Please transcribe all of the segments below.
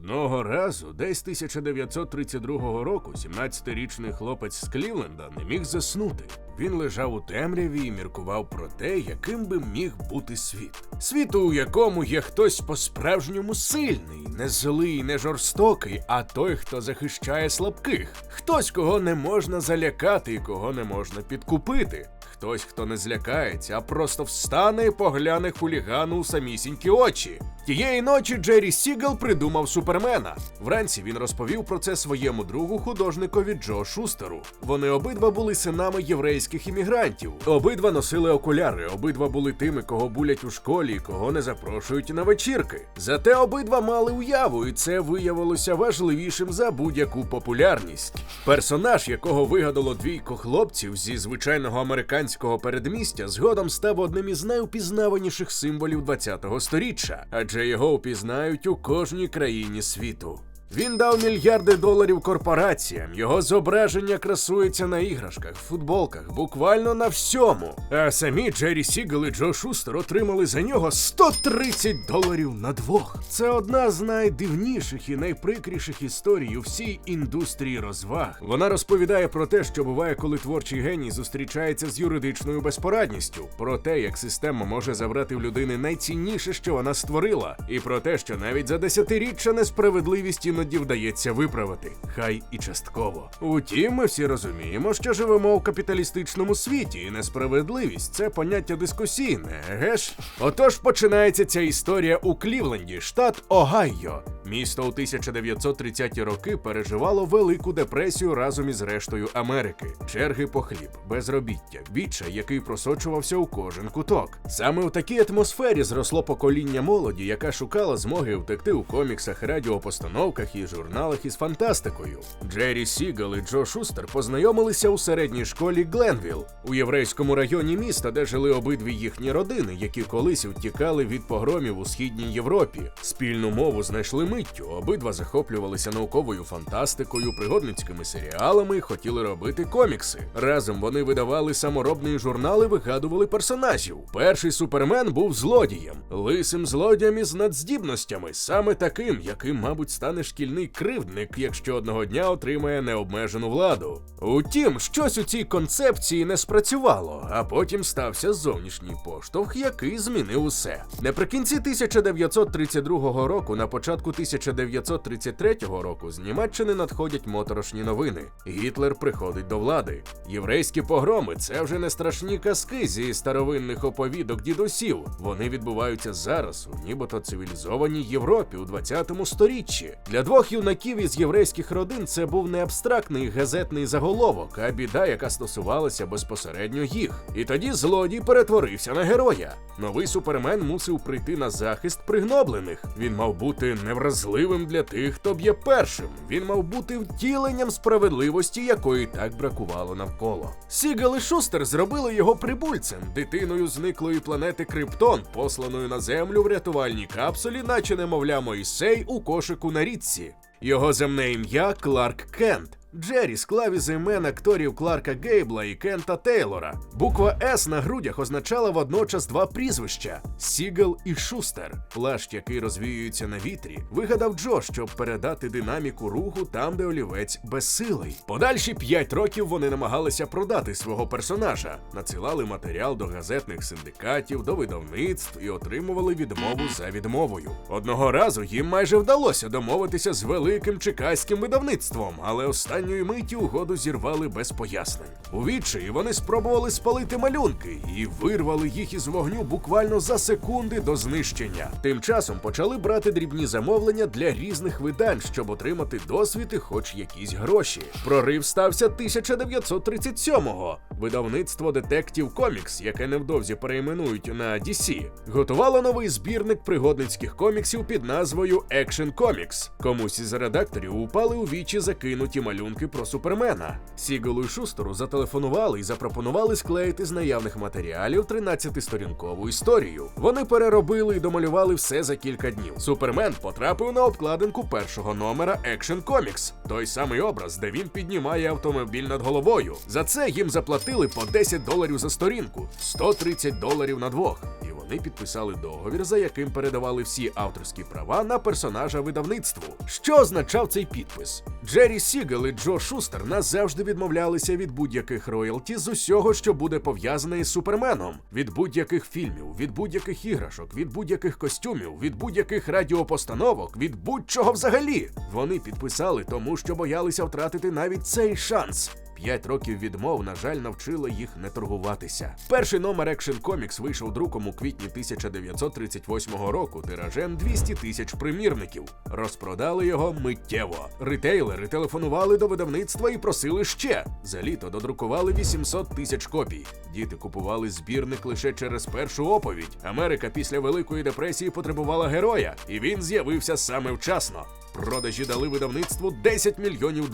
Одного разу, десь 1932 року, 17-річний хлопець з Клівленда не міг заснути. Він лежав у темряві і міркував про те, яким би міг бути світ. Світу, у якому є хтось по-справжньому сильний, не злий, не жорстокий, а той, хто захищає слабких. Хтось, кого не можна залякати і кого не можна підкупити. Хтось, хто не злякається, а просто встане і погляне хулігану у самісінькі очі. Тієї ночі Джері Сігел придумав Супермена. Вранці він розповів про це своєму другу, художникові Джо Шустеру. Вони обидва були синами єврейських іммігрантів. Обидва носили окуляри, обидва були тими, кого булять у школі і кого не запрошують на вечірки. Зате обидва мали уяву, і це виявилося важливішим за будь-яку популярність. Персонаж, якого вигадало двійко хлопців зі звичайного американського передмістя, згодом став одним із найупізнаваніших символів 20-го сторіччя, адже його упізнають у кожній країні світу. Він дав мільярди доларів корпораціям, його зображення красується на іграшках, футболках, буквально на всьому. А самі Джері Сігел і Джо Шустер отримали за нього $130 на двох. Це одна з найдивніших і найприкріших історій у всій індустрії розваг. Вона розповідає про те, що буває, коли творчий геній зустрічається з юридичною безпорадністю, про те, як система може забрати в людини найцінніше, що вона створила, і про те, що навіть за десятиріччя несправедливість іноді вдається виправити, хай і частково. Утім, ми всі розуміємо, що живемо у капіталістичному світі, і несправедливість – це поняття дискусійне, еге ж? Отож починається ця історія у Клівленді, штат Огайо. Місто у 1930-ті роки переживало Велику депресію разом із рештою Америки. Черги по хліб, безробіття, відчай, який просочувався у кожен куток. Саме у такій атмосфері зросло покоління молоді, яка шукала змоги втекти у коміксах, радіопостановках і журналах із фантастикою. Джері Сігел і Джо Шустер познайомилися у середній школі Гленвілл, у єврейському районі міста, де жили обидві їхні родини, які колись втікали від погромів у Східній Європі. Спільну мову знайшли миттю, обидва захоплювалися науковою фантастикою, пригодницькими серіалами і хотіли робити комікси. Разом вони видавали саморобні журнали, вигадували персонажів. Перший Супермен був злодієм, лисим злодієм із надздібностями, саме таким, яким, мабуть, стане шкільний кривдник, якщо одного дня отримає необмежену владу. Утім, щось у цій концепції не спрацювало, а потім стався зовнішній поштовх, який змінив усе. Наприкінці 1932 року, на початку 1933 року з Німеччини надходять моторошні новини. Гітлер приходить до влади. Єврейські погроми – це вже не страшні казки зі старовинних оповідок дідусів. Вони відбуваються зараз у нібито цивілізованій Європі у 20-му сторіччі. Для двох юнаків із єврейських родин це був не абстрактний газетний заголовок, а біда, яка стосувалася безпосередньо їх. І тоді злодій перетворився на героя. Новий Супермен мусив прийти на захист пригноблених. Він мав бути невразливим для тих, хто б'є першим. Він мав бути втіленням справедливості, якої так бракувало навколо. Сігел і Шустер зробили його прибульцем, дитиною зниклої планети Криптон, посланою на Землю в рятувальній капсулі, наче немовля Мойсей у кошику на річці. Його земне ім'я – Кларк Кент. Джері склав із імен акторів Кларка Гейбла і Кента Тейлора. Буква «С» на грудях означала водночас два прізвища – Сігел і Шустер. Плащ, який розвіюється на вітрі, вигадав Джо, щоб передати динаміку руху там, де олівець безсилий. Подальші 5 років вони намагалися продати свого персонажа, надсилали матеріал до газетних синдикатів, до видавництв і отримували відмову за відмовою. Одного разу їм майже вдалося домовитися з великим чикаським видавництвом, але останньої миті угоду зірвали без пояснень. У відчаї вони спробували спалити малюнки і вирвали їх із вогню буквально за секунди до знищення. Тим часом почали брати дрібні замовлення для різних видань, щоб отримати досвід і хоч якісь гроші. Прорив стався 1937-го. Видавництво Detective Comics, яке невдовзі перейменують на DC, готувало новий збірник пригодницьких коміксів під назвою Action Comics. Комусь із редакторів упали у вічі закинуті малюнки про Супермена. Сігелу і Шустеру зателефонували і запропонували склеїти з наявних матеріалів 13-сторінкову історію. Вони переробили і домалювали все за кілька днів. Супермен потрапив на обкладинку першого номера Action Comics. Той самий образ, де він піднімає автомобіль над головою. За це їм заплатили по $10 за сторінку, $130 на двох. І вони вони підписали договір, за яким передавали всі авторські права на персонажа видавництву. Що означав цей підпис? Джері Сігел і Джо Шустер назавжди відмовлялися від будь-яких роялті з усього, що буде пов'язане із Суперменом. Від будь-яких фільмів, від будь-яких іграшок, від будь-яких костюмів, від будь-яких радіопостановок, від будь-чого взагалі. Вони підписали, тому що боялися втратити навіть цей шанс. 5 років відмов, на жаль, навчили їх не торгуватися. Перший номер Action Comics вийшов друком у квітні 1938 року тиражем 200 тисяч примірників. Розпродали його миттєво. Ритейлери телефонували до видавництва і просили ще. За літо додрукували 800 тисяч копій. Діти купували збірник лише через першу оповідь. Америка після Великої депресії потребувала героя, і він з'явився саме вчасно. Продажі дали видавництву $10 мільйонів.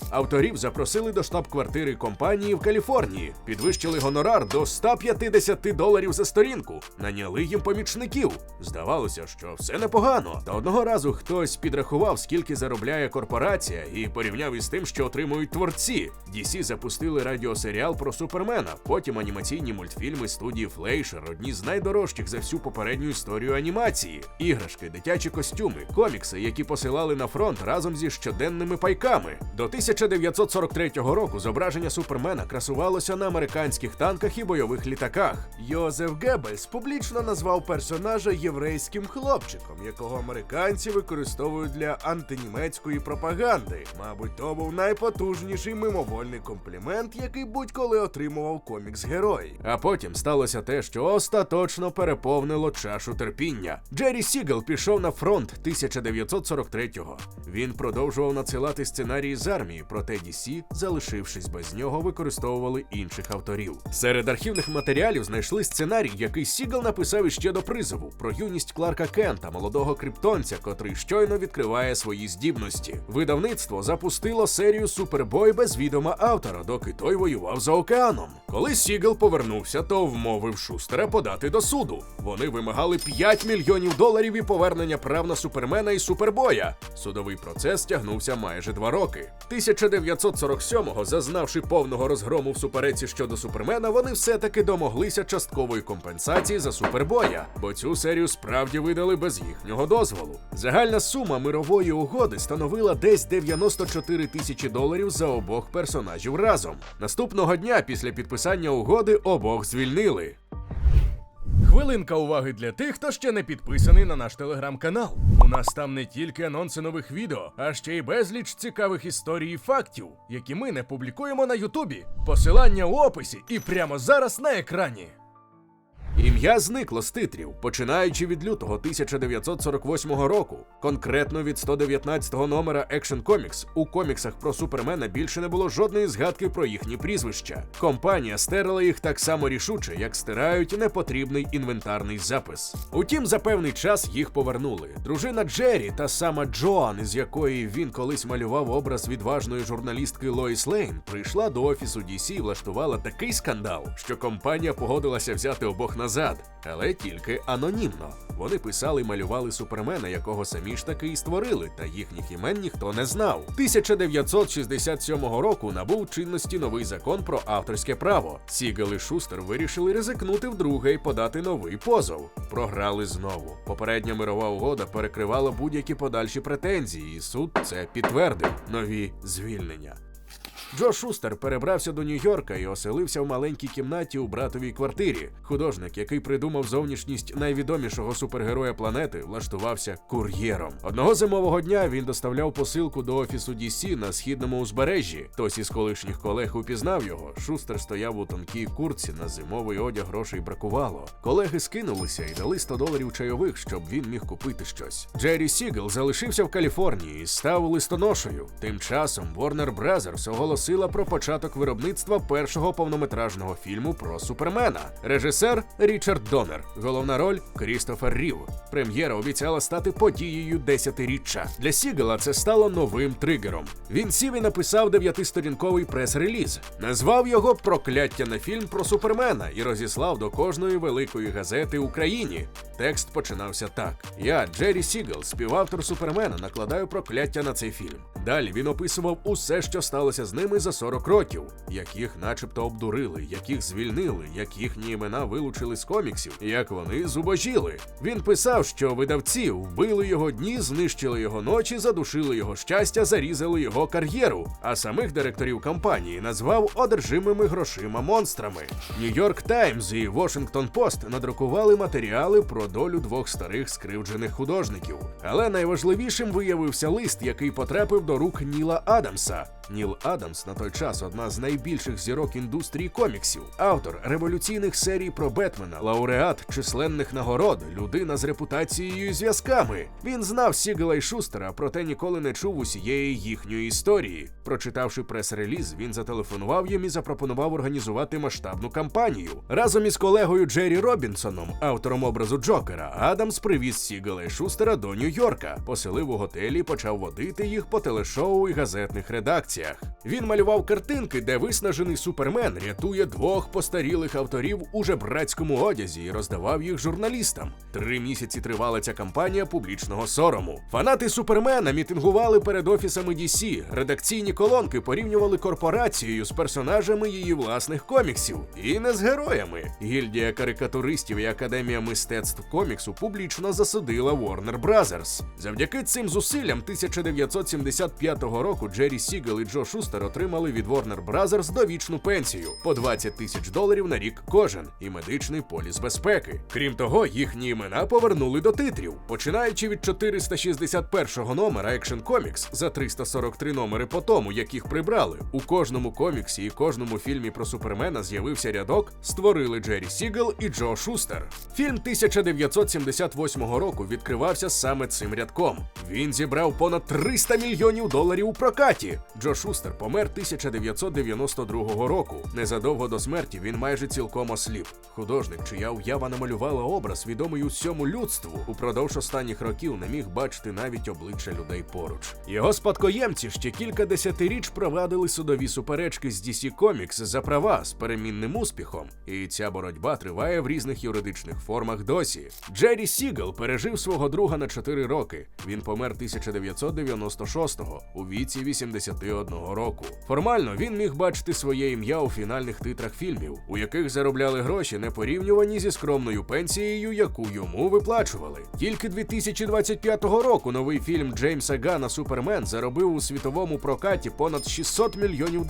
Авторів запросили до штаб-квартири компанії в Каліфорнії, підвищили гонорар до $150 за сторінку, наняли їм помічників. Здавалося, що все непогано. Та одного разу хтось підрахував, скільки заробляє корпорація, і порівняв із тим, що отримують творці. DC запустили радіосеріал про Супермена, потім анімаційні мультфільми студії Флейшер, одні з найдорожчих за всю попередню історію анімації. Іграшки, дитячі костюми, комікси, які посилали на фронт разом зі щоденними пайками. До 1943 року зображення Супермена красувалося на американських танках і бойових літаках. Йозеф Геббельс публічно назвав персонажа єврейським хлопчиком, якого американці використовують для антинімецької пропаганди. Мабуть, то був найпотужніший мимовольний комплімент, який будь-коли отримував комікс-герой. А потім сталося те, що остаточно переповнило чашу терпіння. Джері Сігел пішов на фронт 1943-го. Він продовжував надсилати сценарії з армії, проте DC, залишившись без нього, використовували інших авторів. Серед архівних матеріалів знайшли сценарій, який Сігел написав іще до призову, про юність Кларка Кента, молодого криптонця, котрий щойно відкриває свої здібності. Видавництво запустило серію Супербой без відома автора, доки той воював за океаном. Коли Сігел повернувся, то вмовив Шустера подати до суду. Вони вимагали $5 мільйонів і повернення прав на Супермена і Супербоя. Судовий процес тягнувся майже 2 роки. 1947-го, зазнавши повного розгрому в суперечці щодо Супермена, вони все-таки домоглися часткової компенсації за Супербоя, бо цю серію справді видали без їхнього дозволу. Загальна сума мирової угоди становила десь $94 тисячі за обох персонажів разом. Наступного дня після підписання угоди обох звільнили. Хвилинка уваги для тих, хто ще не підписаний на наш телеграм-канал. У нас там не тільки анонси нових відео, а ще й безліч цікавих історій і фактів, які ми не публікуємо на Ютубі. Посилання у описі і прямо зараз на екрані. Ім'я зникло з титрів, починаючи від лютого 1948 року. Конкретно від 119-го номера Action Comics у коміксах про Супермена більше не було жодної згадки про їхні прізвища. Компанія стерла їх так само рішуче, як стирають непотрібний інвентарний запис. Утім, за певний час їх повернули. Дружина Джері, та сама Джоан, із якої він колись малював образ відважної журналістки Лоїс Лейн, прийшла до офісу DC і влаштувала такий скандал, що компанія погодилася взяти обох назад, але тільки анонімно. Вони писали і малювали Супермена, якого самі ж таки і створили, та їхніх імен ніхто не знав. 1967 року набув чинності новий закон про авторське право. Сігел і Шустер вирішили ризикнути вдруге і подати новий позов. Програли знову. Попередня мирова угода перекривала будь-які подальші претензії, і суд це підтвердив. Нові звільнення. Джо Шустер перебрався до Нью-Йорка і оселився в маленькій кімнаті у братовій квартирі. Художник, який придумав зовнішність найвідомішого супергероя планети, влаштувався кур'єром. Одного зимового дня він доставляв посилку до офісу DC на східному узбережжі. Хтось із колишніх колег упізнав його. Шустер стояв у тонкій куртці, на зимовий одяг грошей бракувало. Колеги скинулися і дали $100 чайових, щоб він міг купити щось. Джері Сігел залишився в Каліфорнії і став листоношею. Тим часом Warner Brothers оголосила про початок виробництва першого повнометражного фільму про Супермена. Режисер – Річард Доннер. Головна роль – Крістофер Рів. Прем'єра обіцяла стати подією 10-річчя. Для Сігела це стало новим тригером. Він сів і написав 9-сторінковий прес-реліз. Назвав його «Прокляття на фільм про Супермена» і розіслав до кожної великої газети в Україні. Текст починався так. «Я, Джері Сігел, співавтор Супермена, накладаю прокляття на цей фільм». Далі він описував усе, що сталося з ними першими за 40 років, яких начебто обдурили, яких звільнили, як їхні імена вилучили з коміксів, як вони зубожіли. Він писав, що видавці вбили його дні, знищили його ночі, задушили його щастя, зарізали його кар'єру, а самих директорів компанії назвав одержимими грошима монстрами. Нью-Йорк Таймс і Washington Post надрукували матеріали про долю двох старих скривджених художників. Але найважливішим виявився лист, який потрапив до рук Ніла Адамса. Ніл Адамс на той час одна з найбільших зірок індустрії коміксів, автор революційних серій про Бетмена, лауреат численних нагород, людина з репутацією і зв'язками. Він знав Сігела і Шустера, проте ніколи не чув усієї їхньої історії. Прочитавши прес-реліз, він зателефонував їм і запропонував організувати масштабну кампанію. Разом із колегою Джері Робінсоном, автором образу Джокера, Адамс привіз Сігела і Шустера до Нью-Йорка, поселив у готелі і почав водити їх по телешоу і газетних редакціях. Він малював картинки, де виснажений Супермен рятує двох постарілих авторів у жебрацькому одязі і роздавав їх журналістам. 3 місяці тривала ця кампанія публічного сорому. Фанати Супермена мітингували перед офісами DC, редакційні колонки порівнювали корпорацією з персонажами її власних коміксів. І не з героями. Гільдія карикатуристів і Академія мистецтв коміксу публічно засудила Warner Brothers. Завдяки цим зусиллям 1975 року Джері Сігел і Джо Шустер отримали від Warner Brothers довічну пенсію по $20 000 на рік кожен і медичний поліс безпеки. Крім того, їхні імена повернули до титрів. Починаючи від 461-го номера Action Comics за 343 номери по тому, як їх прибрали, у кожному коміксі і кожному фільмі про Супермена з'явився рядок «Створили Джері Сігел і Джо Шустер». Фільм 1978 року відкривався саме цим рядком. Він зібрав понад $300 мільйонів у прокаті. Джо Шустер помер 1992 року. Незадовго до смерті він майже цілком осліп. Художник, чия уява намалювала образ, відомий усьому людству, упродовж останніх років не міг бачити навіть обличчя людей поруч. Його спадкоємці ще кілька десятиріч провадили судові суперечки з DC Comics за права з перемінним успіхом. І ця боротьба триває в різних юридичних формах досі. Джері Сігел пережив свого друга на 4 роки. Він помер 1996-го у віці 81 року. Формально він міг бачити своє ім'я у фінальних титрах фільмів, у яких заробляли гроші не порівнювані зі скромною пенсією, яку йому виплачували. Тільки 2025 року новий фільм Джеймса Ганна «Супермен» заробив у світовому прокаті понад $600 мільйонів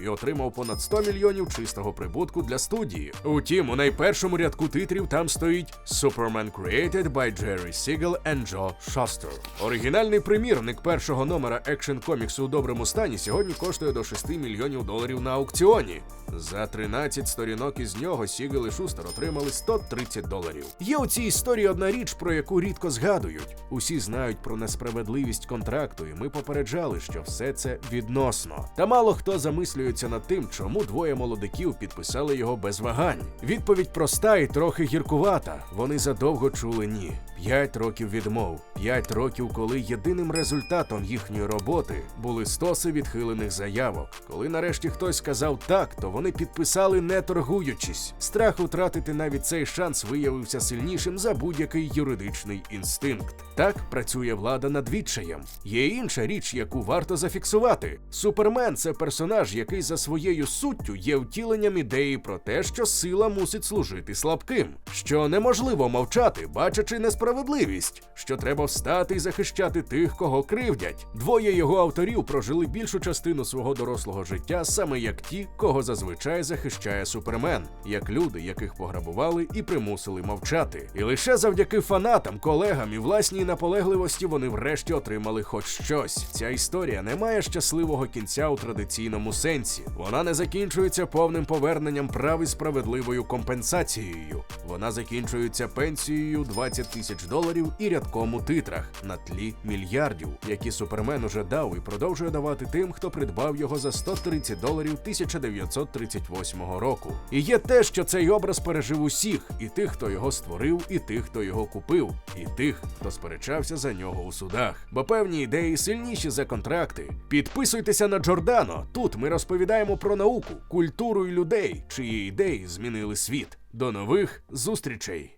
і отримав понад $100 мільйонів чистого прибутку для студії. Утім, у найпершому рядку титрів там стоїть «Superman created by Jerry Siegel and Joe Shuster». Оригінальний примірник першого номера Action Comics у доброму стані сьогодні коштує до $6 мільйонів на аукціоні. За 13 сторінок із нього Сігел і Шустер отримали $130. Є у цій історії одна річ, про яку рідко згадують. Усі знають про несправедливість контракту, і ми попереджали, що все це відносно. Та мало хто замислюється над тим, чому двоє молодиків підписали його без вагань. Відповідь проста і трохи гіркувата. Вони задовго чули «ні». 5 років відмов. 5 років, коли єдиним результатом їхньої роботи були стоси відхилених заявок. Коли нарешті хтось сказав «так», то вони підписали не торгуючись. Страх втратити навіть цей шанс виявився сильнішим за будь-який юридичний інстинкт. Так працює влада над відчаєм. Є інша річ, яку варто зафіксувати. Супермен – це персонаж, який за своєю суттю є втіленням ідеї про те, що сила мусить служити слабким. Що неможливо мовчати, бачачи несправедливість. Що треба встати і захищати тих, кого кривдять. Двоє його авторів прожили більшу частину свого дорослого життя саме як ті, кого зазвичай захищає Супермен. Як люди, яких пограбували і примусили мовчати. І лише завдяки фанатам, колегам і власній наполегливості вони врешті отримали хоч щось. Ця історія не має щасливого кінця у традиційному сенсі. Вона не закінчується повним поверненням прав і справедливою компенсацією. Вона закінчується пенсією $20 000 і рядком у титрах на тлі мільярдів, які Супермен уже дав і продовжує давати тим, хто придбав його за $130 1938 року. І є те, що цей образ пережив усіх, і тих, хто його створив, і тих, хто його купив, і тих, хто сперечався за нього у судах. Бо певні ідеї сильніші за контракти. Підписуйтеся на Джордано. Тут ми розповідаємо про науку, культуру і людей, чиї ідеї змінили світ. До нових зустрічей!